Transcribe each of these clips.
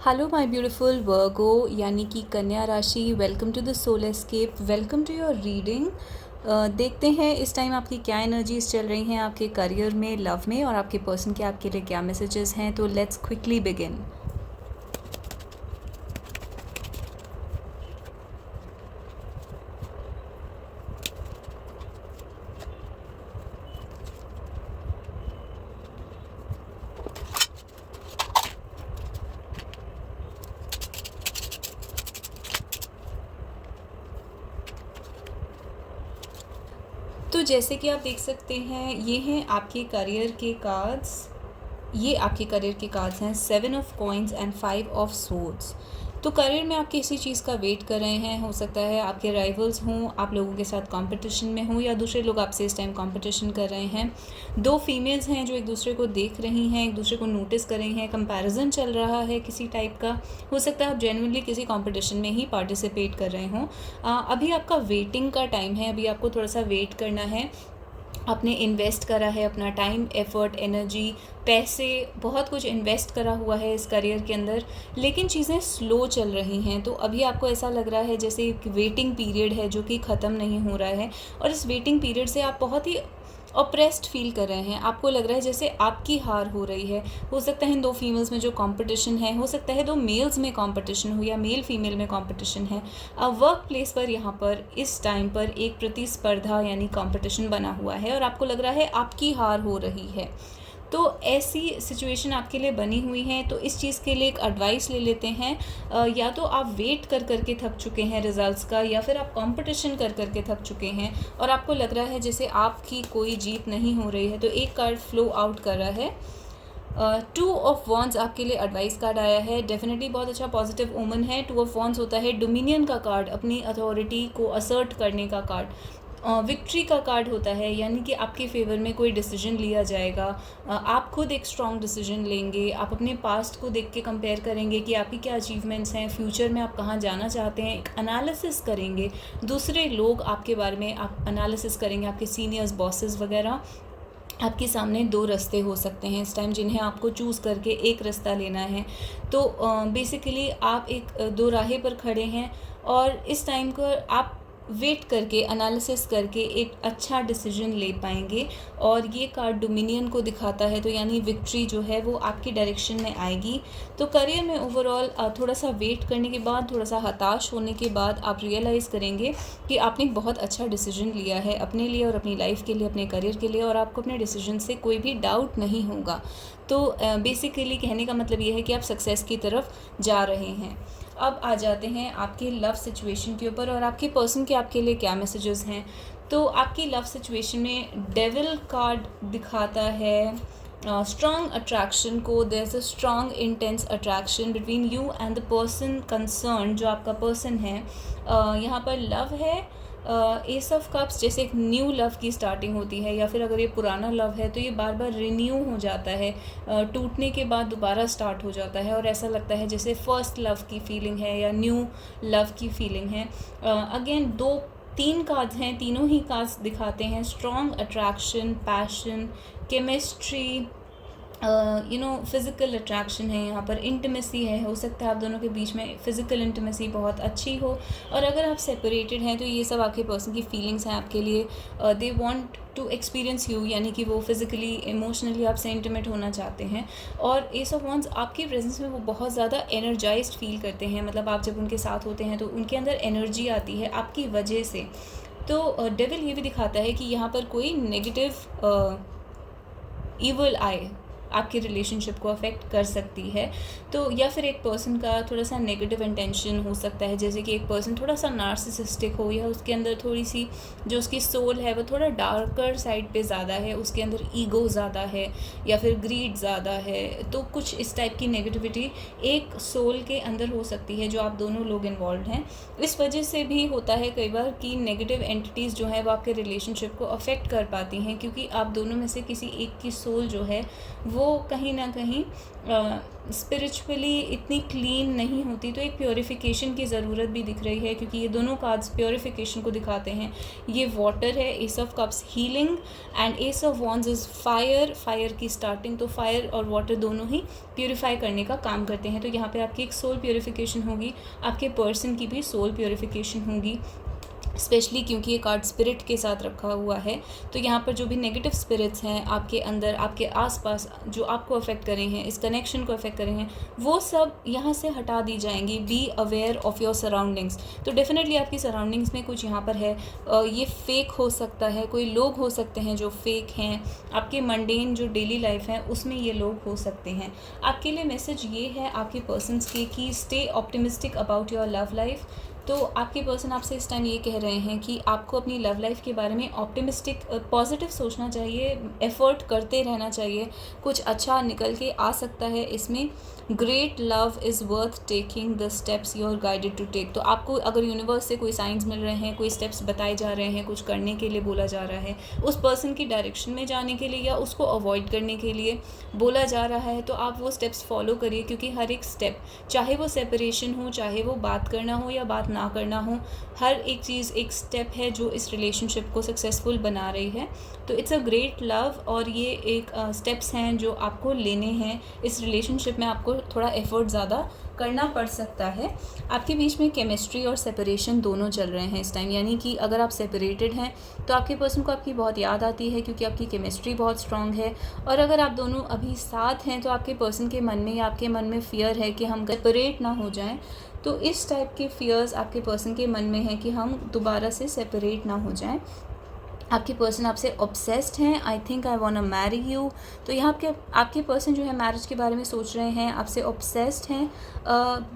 Hello my beautiful वर्गो यानी कि कन्या राशि। Welcome to the soul escape, welcome to your reading. देखते हैं इस टाइम आपकी क्या एनर्जीज चल रही हैं आपके करियर में, लव में, और आपके पर्सन के आपके लिए क्या मैसेजेस हैं। तो लेट्स क्विकली बिगिन। तो जैसे कि आप देख सकते हैं, ये हैं आपके करियर के कार्ड्स। ये आपके करियर के कार्ड्स हैं 7 of coins and 5 of swords. तो करियर में आप किसी चीज़ का वेट कर रहे हैं। हो सकता है आपके राइवल्स हों, आप लोगों के साथ कंपटीशन में हों, या दूसरे लोग आपसे इस टाइम कंपटीशन कर रहे हैं। दो फीमेल्स हैं जो एक दूसरे को देख रही हैं, एक दूसरे को नोटिस कर रही हैं। कंपैरिजन चल रहा है किसी टाइप का। हो सकता है आप जेन्युइनली किसी कंपटीशन में ही पार्टिसिपेट कर रहे हों। अभी आपका वेटिंग का टाइम है। अभी आपको थोड़ा सा वेट करना है। आपने इन्वेस्ट करा है अपना टाइम, एफर्ट, एनर्जी, पैसे, बहुत कुछ इन्वेस्ट करा हुआ है इस करियर के अंदर, लेकिन चीज़ें स्लो चल रही हैं। तो अभी आपको ऐसा लग रहा है जैसे एक वेटिंग पीरियड है जो कि ख़त्म नहीं हो रहा है, और इस वेटिंग पीरियड से आप बहुत ही ऑप्रेस्ड फील कर रहे हैं। आपको लग रहा है जैसे आपकी हार हो रही है। हो सकता है इन दो फीमेल्स में जो कंपटीशन है, हो सकता है दो मेल्स में कंपटीशन हो, या मेल फीमेल में कंपटीशन है। वर्क प्लेस पर यहाँ पर इस टाइम पर एक प्रतिस्पर्धा यानी कंपटीशन बना हुआ है, और आपको लग रहा है आपकी हार हो रही है। तो ऐसी सिचुएशन आपके लिए बनी हुई है। तो इस चीज़ के लिए एक एडवाइस ले लेते हैं। या तो आप वेट कर करके थक चुके हैं रिजल्ट्स का, या फिर आप कंपटीशन कर करके थक चुके हैं और आपको लग रहा है जैसे आपकी कोई जीत नहीं हो रही है। तो एक कार्ड फ्लो आउट कर रहा है। 2 ऑफ वॉन्ड्स आपके लिए एडवाइस कार्ड आया है। डेफिनेटली बहुत अच्छा पॉजिटिव ओमन है। 2 ऑफ वॉन्ड्स होता है डोमिनियन का कार्ड, अपनी अथॉरिटी को असर्ट करने का कार्ड। विक्ट्री का कार्ड होता है, यानी कि आपके फेवर में कोई डिसीजन लिया जाएगा। आप खुद एक स्ट्रॉन्ग डिसीजन लेंगे। आप अपने पास्ट को देख के कंपेयर करेंगे कि आपकी क्या अचीवमेंट्स हैं, फ्यूचर में आप कहाँ जाना चाहते हैं। एक एनालिसिस करेंगे, दूसरे लोग आपके बारे में आप एनालिसिस करेंगे, आपके सीनियर्स, बॉसेस वगैरह। आपके सामने दो रास्ते हो सकते हैं इस टाइम, जिन्हें आपको चूज़ करके एक रास्ता लेना है। तो बेसिकली आप एक दो राहें पर खड़े हैं, और इस टाइम को आप वेट करके, एनालिसिस करके एक अच्छा डिसीजन ले पाएंगे। और ये कार्ड डोमिनियन को दिखाता है, तो यानी विक्ट्री जो है वो आपकी डायरेक्शन में आएगी। तो करियर में ओवरऑल थोड़ा सा वेट करने के बाद, थोड़ा सा हताश होने के बाद आप रियलाइज़ करेंगे कि आपने एक बहुत अच्छा डिसीजन लिया है अपने लिए और अपनी लाइफ के लिए, अपने करियर के लिए, और आपको अपने डिसीजन से कोई भी डाउट नहीं होगा। तो बेसिकली कहने का मतलब ये है कि आप सक्सेस की तरफ जा रहे हैं। अब आ जाते हैं आपके लव सिचुएशन के ऊपर, और आपके पर्सन के आपके लिए क्या मैसेजेस हैं। तो आपकी लव सिचुएशन में डेविल कार्ड दिखाता है स्ट्रॉन्ग अट्रैक्शन को। There is a strong intense attraction between you and the person concern, जो आपका पर्सन है। यहाँ पर लव है। एस ऑफ कप्स जैसे एक न्यू लव की स्टार्टिंग होती है, या फिर अगर ये पुराना लव है तो ये बार बार रिन्यू हो जाता है। टूटने के बाद दोबारा स्टार्ट हो जाता है, और ऐसा लगता है जैसे फर्स्ट लव की फीलिंग है या न्यू लव की फीलिंग है। अगेन तीन कार्ड्स हैं, तीनों ही कार्ड्स दिखाते हैं strong attraction, passion, chemistry, physical attraction है। यहाँ पर इंटीमेसी है। हो सकता है आप दोनों के बीच में फ़िज़िकल इंटीमेसी बहुत अच्छी हो, और अगर आप सेपरेटेड हैं तो ये सब आपके पर्सन की फीलिंग्स हैं आपके लिए। They want to experience you, यानी कि वो फिज़िकली, इमोशनली आपसे इंटीमेट होना चाहते हैं। और एस ऑफ वॉन्ड्स आपकी प्रेजेंस में वो बहुत ज़्यादा एनर्जाइज्ड फील करते हैं। मतलब आप जब उनके साथ होते हैं तो उनके अंदर एनर्जी आती है आपकी वजह से। तो डेविल ये भी दिखाता है कि यहाँ पर कोई नेगेटिव ईवल आए आपके रिलेशनशिप को अफेक्ट कर सकती है। तो या फिर एक पर्सन का थोड़ा सा नेगेटिव इंटेंशन हो सकता है, जैसे कि एक पर्सन थोड़ा सा नार्सिसिस्टिक हो, या उसके अंदर थोड़ी सी जो उसकी सोल है वो थोड़ा डार्कर साइड पे ज़्यादा है, उसके अंदर ईगो ज़्यादा है, या फिर ग्रीड ज़्यादा है। तो कुछ इस टाइप की नेगेटिविटी एक सोल के अंदर हो सकती है, जो आप दोनों लोग इन्वॉल्व हैं। इस वजह से भी होता है कई बार कि नेगेटिव एंटिटीज़ जो है वो आपके रिलेशनशिप को अफेक्ट कर पाती हैं, क्योंकि आप दोनों में से किसी एक की सोल जो है वो कहीं ना कहीं स्पिरिचुअली इतनी क्लीन नहीं होती, तो एक प्योरिफिकेशन की ज़रूरत भी दिख रही है, क्योंकि ये दोनों कार्ड्स प्योरिफिकेशन को दिखाते हैं। ये वाटर है, S of cups healing, and S of wands is fire, fire की स्टार्टिंग। तो फायर और वाटर दोनों ही प्योरीफाई करने का काम करते हैं। तो यहाँ पे आपकी एक सोल प्योरिफिकेशन होगी, आपके पर्सन की भी सोल प्योरिफिकेशन होगी, स्पेशली क्योंकि ये कार्ड स्पिरिट के साथ रखा हुआ है। तो यहाँ पर जो भी नेगेटिव स्पिरिट्स हैं आपके अंदर, आपके आसपास, जो आपको अफेक्ट करे हैं, इस कनेक्शन को अफेक्ट करे हैं, वो सब यहाँ से हटा दी जाएंगी। Be aware of your surroundings. तो डेफिनेटली आपकी सराउंडिंग्स में कुछ यहाँ पर है, ये फेक हो सकता है, कोई लोग हो सकते हैं जो फेक हैं, आपके मंडेन जो डेली लाइफ है उसमें ये लोग हो सकते हैं। आपके लिए मैसेज ये है आपके पर्सन्स के कि stay optimistic about your love life. तो आपके पर्सन आपसे इस टाइम ये कह रहे हैं कि आपको अपनी लव लाइफ के बारे में ऑप्टिमिस्टिक, पॉजिटिव सोचना चाहिए, एफ़र्ट करते रहना चाहिए, कुछ अच्छा निकल के आ सकता है इसमें। Great love is worth taking the steps you are guided to take. तो आपको अगर यूनिवर्स से कोई साइंस मिल रहे हैं, कोई स्टेप्स बताए जा रहे हैं, कुछ करने के लिए बोला जा रहा है, उस पर्सन की डायरेक्शन में जाने के लिए या उसको अवॉइड करने के लिए बोला जा रहा है, तो आप वो स्टेप्स फॉलो करिए। क्योंकि हर एक स्टेप, चाहे वो सेपरेशन हो, चाहे वो बात करना हो या बात ना करना हो, हर एक चीज़ एक स्टेप है जो इस रिलेशनशिप को सक्सेसफुल बना रही है। तो इट्स अ ग्रेट लव, और ये एक स्टेप्स हैं जो आपको लेने हैं। इस रिलेशनशिप में आपको थोड़ा एफर्ट ज़्यादा करना पड़ सकता है। आपके बीच में केमिस्ट्री और सेपरेशन दोनों चल रहे हैं इस टाइम, यानी कि अगर आप सेपरेटेड हैं तो आपके पर्सन को आपकी बहुत याद आती है, क्योंकि आपकी केमिस्ट्री बहुत स्ट्रांग है। और अगर आप दोनों अभी साथ हैं तो आपके पर्सन के मन में या आपके मन में फ़ियर है कि हम सेपरेट ना हो जाएं। तो इस टाइप के फ़ियर्स आपके पर्सन के मन में है कि हम दोबारा से सेपरेट ना हो जाएं। आपके पर्सन आपसे ऑब्सेस्ड हैं, I think I want to marry you. तो यहाँ आपके पर्सन जो है मैरिज के बारे में सोच रहे हैं, आपसे ऑब्सेस्ड हैं।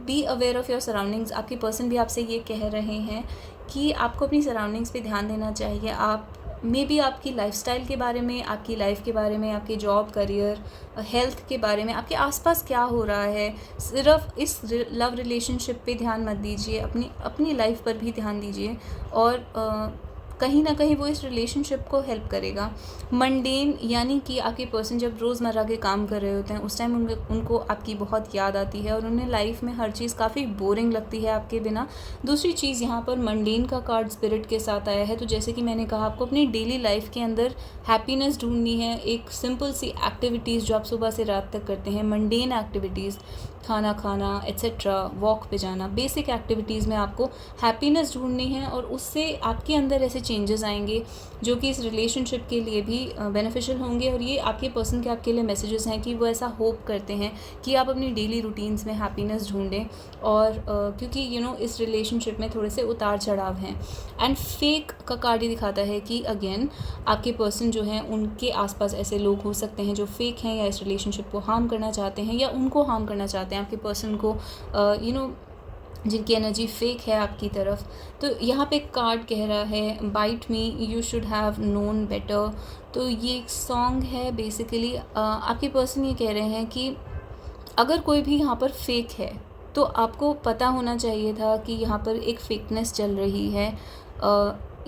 Be aware of your surroundings. आपके पर्सन भी आपसे ये कह रहे हैं कि आपको अपनी सराउंडिंग्स पे ध्यान देना चाहिए। आप मे बी आपकी लाइफस्टाइल के बारे में, आपकी लाइफ के बारे में, आपकी जॉब, करियर, हेल्थ के बारे में, आपके आसपास क्या हो रहा है, सिर्फ इस लव रिलेशनशिप पे ध्यान मत दीजिए, अपनी लाइफ पर भी ध्यान दीजिए। और कहीं ना कहीं वो इस रिलेशनशिप को हेल्प करेगा। मंडेन यानी कि आपके पर्सन जब रोज़मर्रा के काम कर रहे होते हैं उस टाइम उनको आपकी बहुत याद आती है, और उन्हें लाइफ में हर चीज़ काफ़ी बोरिंग लगती है आपके बिना। दूसरी चीज़, यहाँ पर मंडेन का कार्ड स्पिरिट के साथ आया है। तो जैसे कि मैंने कहा, आपको अपनी डेली लाइफ के अंदर हैप्पीनेस ढूंढनी है। एक सिंपल सी एक्टिविटीज़ जो आप सुबह से रात तक करते हैं, मंडेन एक्टिविटीज़, खाना खाना एट्सेट्रा, वॉक पे जाना, बेसिक एक्टिविटीज़ में आपको हैप्पीनेस ढूंढनी है। और उससे आपके अंदर ऐसे चेंजेस आएंगे जो कि इस रिलेशनशिप के लिए भी बेनिफिशियल होंगे। और ये आपके पर्सन के आपके लिए मैसेजेस हैं कि वो ऐसा होप करते हैं कि आप अपनी डेली रूटीन्स में हैप्पीनेस ढूंढें। और क्योंकि इस रिलेशनशिप में थोड़े से उतार चढ़ाव हैं। एंड फेक का कार्ड ये दिखाता है कि अगेन आपके पर्सन जो हैं उनके आसपास ऐसे लोग हो सकते हैं जो फेक हैं, या इस रिलेशनशिप को हार्म करना चाहते हैं, या उनको हार्म करना चाहते हैं, आपके पर्सन को जिनकी एनर्जी फेक है आपकी तरफ। तो यहाँ पे कार्ड कह रहा है, bite me you should have known better. तो ये एक सॉन्ग है बेसिकली। आपके पर्सन ये कह रहे हैं कि अगर कोई भी यहाँ पर फेक है तो आपको पता होना चाहिए था कि यहाँ पर एक फेकनेस चल रही है,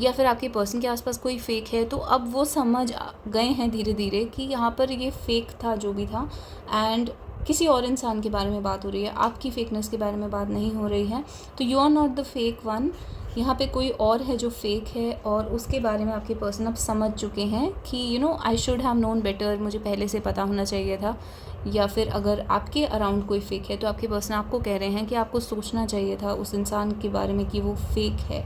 या फिर आपके पर्सन के आसपास कोई फेक है। तो अब वो समझ गए हैं धीरे धीरे कि यहाँ पर ये फेक था जो भी था, एंड किसी और इंसान के बारे में बात हो रही है, आपकी फेकनेस के बारे में बात नहीं हो रही है। तो you are not the fake one. यहाँ पे कोई और है जो फेक है, और उसके बारे में आपके पर्सन अब समझ चुके हैं कि I should have known better, मुझे पहले से पता होना चाहिए था। या फिर अगर आपके अराउंड कोई फेक है तो आपके पर्सन आपको कह रहे हैं कि आपको सोचना चाहिए था उस इंसान के बारे में कि वो फेक है।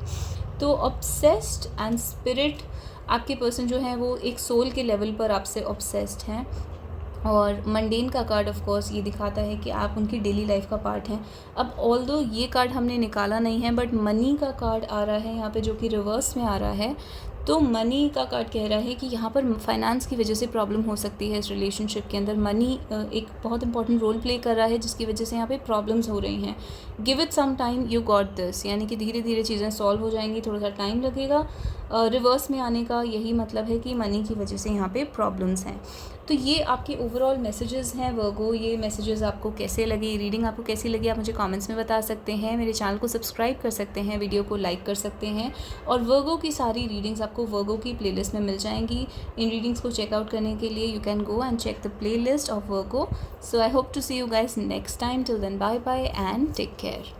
तो ऑब्सेस्ड एंड स्पिरिट, आपके पर्सन जो है वो एक सोल के लेवल पर आपसे ऑब्सेस्ड हैं। और मंडेन का कार्ड ऑफ कोर्स ये दिखाता है कि आप उनकी डेली लाइफ का पार्ट हैं। अब ऑल्दो ये कार्ड हमने निकाला नहीं है, बट मनी का कार्ड आ रहा है यहाँ पे जो कि रिवर्स में आ रहा है। तो मनी का कार्ड कह रहा है कि यहाँ पर फाइनेंस की वजह से प्रॉब्लम हो सकती है इस रिलेशनशिप के अंदर। मनी एक बहुत इंपॉर्टेंट रोल प्ले कर रहा है जिसकी वजह से यहाँ पे प्रॉब्लम्स हो रही हैं। Give it some time, you got this, यानी कि धीरे धीरे चीज़ें सॉल्व हो जाएंगी, थोड़ा सा टाइम लगेगा। रिवर्स में आने का यही मतलब है कि मनी की वजह से यहाँ पे प्रॉब्लम्स हैं। तो ये आपके ओवरऑल मैसेजेस हैं वर्गो। ये मैसेजेस आपको कैसे लगे, रीडिंग आपको कैसी लगी, आप मुझे कमेंट्स में बता सकते हैं। मेरे चैनल को सब्सक्राइब कर सकते हैं, वीडियो को लाइक कर सकते हैं। और वर्गो की सारी रीडिंग्स आपको आपको वर्गो की प्लेलिस्ट में मिल जाएंगी। इन रीडिंग्स को चेकआउट करने के लिए you can go and check the playlist of Virgo. So I hope to see you guys next time. Till then bye bye and take care.